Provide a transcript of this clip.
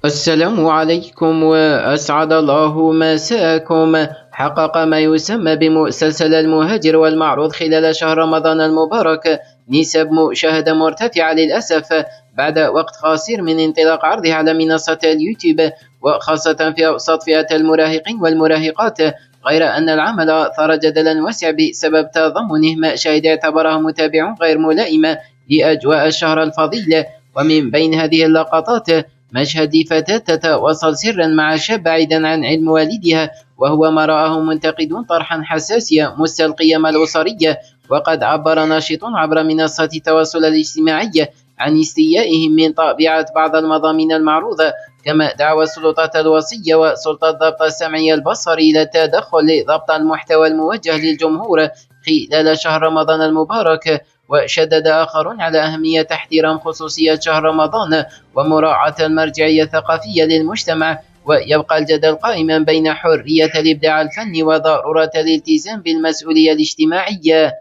السلام عليكم وأسعد الله مساءكم. حقق ما يسمى بمسلسل المهاجر والمعروض خلال شهر رمضان المبارك نسب مشاهدة مرتفعة للأسف بعد وقت قصير من انطلاق عرضه على منصة اليوتيوب، وخاصة في أوسط فئة المراهقين والمراهقات. غير أن العمل أثار جدلا واسع بسبب تضمنه مشاهد اعتبرها متابعون غير ملائمة لأجواء الشهر الفضيل. ومن بين هذه اللقطات مشهد فتاة تتواصل سرا مع شاب بعيدا عن علم والدها، وهو ما رآه منتقدون طرحا حساسيا مس القيم الأسرية. وقد عبر ناشط عبر منصة التواصل الاجتماعي عن استيائهم من طبيعة بعض المضامين المعروضة، كما دعوى السلطات الوصية وسلطة ضبط السمعي البصري إلى التدخل لضبط المحتوى الموجه للجمهور خلال شهر رمضان المبارك. وشدد آخرون على أهمية احترام خصوصية شهر رمضان ومراعاة المرجعية الثقافية للمجتمع، ويبقى الجدل قائما بين حرية الإبداع الفني وضرورة الالتزام بالمسؤولية الاجتماعية.